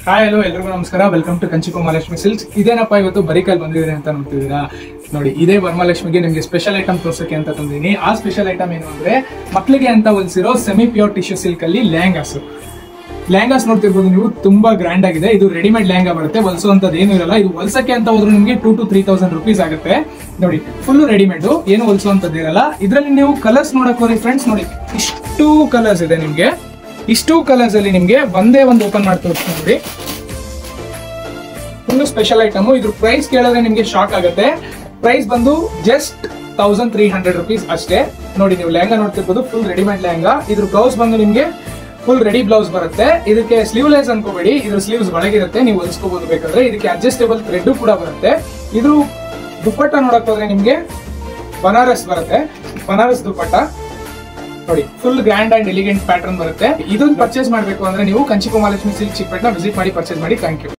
Hi hello ಎಲ್ಲರಿಗೂ ನಮಸ್ಕಾರ. Welcome to Kanchi Varamahalakshmi silks. ಇದೇನಪ್ಪ ಇವತ್ತು ಬರಿಕಲ್ ಬಂದಿದೆ ಅಂತ ನೋಡ್ತಿದ್ದೀರಾ. ನೋಡಿ, ಇದೇ ವರಮಹಾಲಕ್ಷ್ಮಿಗೆ ನಿಮಗೆ ಸ್ಪೆಷಲ್ ಐಟಮ್ ತೋರ್ಸಕ್ಕೆ ಅಂತ ತಂದಿದ್ದೀನಿ. ಆ ಸ್ಪೆಷಲ್ ಐಟಮ್ ಏನು ಅಂದ್ರೆ ಮಕ್ಕಳಿಗೆ ಅಂತ ಹೊಲಿಸಿರೋ ಸೆಮಿ ಪ್ಯೂರ್ ಟಿಶ್ಯೂ ಸಿಲ್ಕ್ ಅಲ್ಲಿ ಲೆಹಂಗಾಸ್ ನೋಡ್ತಿರ್ಬೋದು ನೀವು. ತುಂಬಾ ಗ್ರ್ಯಾಂಡ್ ಆಗಿದೆ. ಇದು ರೆಡಿಮೇಡ್ ಲೆಹಂಗಾ ಬರುತ್ತೆ, ಹೊಲಿಸುವಂತದ್ದು ಏನು ಇರಲ್ಲ. ಇದು ಹೊಲ್ಸಕ್ಕೆ ಅಂತ ಹೋದ್ರೆ ನಿಮಗೆ 2,000 to 3,000 rupees ಆಗುತ್ತೆ. ನೋಡಿ, ಫುಲ್ ರೆಡಿಮೇಡ್, ಏನು ಹೊಲಿಸುವಂತದ್ದು ಇರಲ್ಲ. ಇದರಲ್ಲಿ ನೀವು ಕಲರ್ಸ್ ನೋಡಕ್ ಹೋಗಿ ಫ್ರೆಂಡ್ಸ್, ನೋಡಿ ಇಷ್ಟು ಕಲರ್ಸ್ ಇದೆ ನಿಮ್ಗೆ. ಇಷ್ಟು ಕಲರ್ಸ್ ಅಲ್ಲಿ ನಿಮ್ಗೆ ಒಂದೇ ಒಂದು ಓಪನ್ ಮಾಡಿ ತೋರಿಸ್ತೀನಿ ನೋಡಿ. Full special item. ಇದ್ರ ಪ್ರೈಸ್ ಕೇಳಿದ್ರೆ ನಿಮ್ಗೆ ಶಾಕ್ ಆಗುತ್ತೆ. ಪ್ರೈಸ್ ಬಂದು ಜಸ್ಟ್ 1,300 rupees ಅಷ್ಟೇ. ನೋಡಿ, ನೀವು ಲೆಹಂಗಾ ನೋಡ್ತಿರ್ಬೋದು, ಫುಲ್ ರೆಡಿಮೇಡ್ ಲೆಹಂಗಾ. ಇದ್ರ ಬ್ಲೌಸ್ ಬಂದು ನಿಮ್ಗೆ ಫುಲ್ ರೆಡಿ ಬ್ಲೌಸ್ ಬರುತ್ತೆ. ಇದಕ್ಕೆ ಸ್ಲೀವ್ಲೆಸ್ ಅನ್ಕೋಬೇಡಿ, ಇದ್ರ ಸ್ಲೀವ್ಸ್ ಒಳಗಿರುತ್ತೆ, ನೀವು ಹೊಲಿಸ್ಕೋಬಹುದು ಬೇಕಾದ್ರೆ. ಇದಕ್ಕೆ ಅಡ್ಜಸ್ಟೇಬಲ್ ಥ್ರೆಡ್ ಕೂಡ ಬರುತ್ತೆ. ಇದು ದುಪ್ಪಟ್ಟ ನೋಡಕ್ ಹೋದ್ರೆ ನಿಮ್ಗೆ ಬನಾರಸ್ ಬರುತ್ತೆ, ಬನಾರಸ್ ದುಪ್ಪಟ್ಟ. ನೋಡಿ, full grand and elegant pattern ಬರುತ್ತೆ. ಇದನ್ನ ಪರ್ಚೇಸ್ ಮಾಡಬೇಕು ಅಂದ್ರೆ ನೀವು ಕಂಚಿ ವರಮಹಾಲಕ್ಷ್ಮಿ ಸಿಲ್ಕ್ ಚಿಕ್ಕಪೇಟೆನ ವಿಸಿಟ್ ಮಾಡಿ ಪರ್ಚೇಸ್ ಮಾಡಿ. Thank you.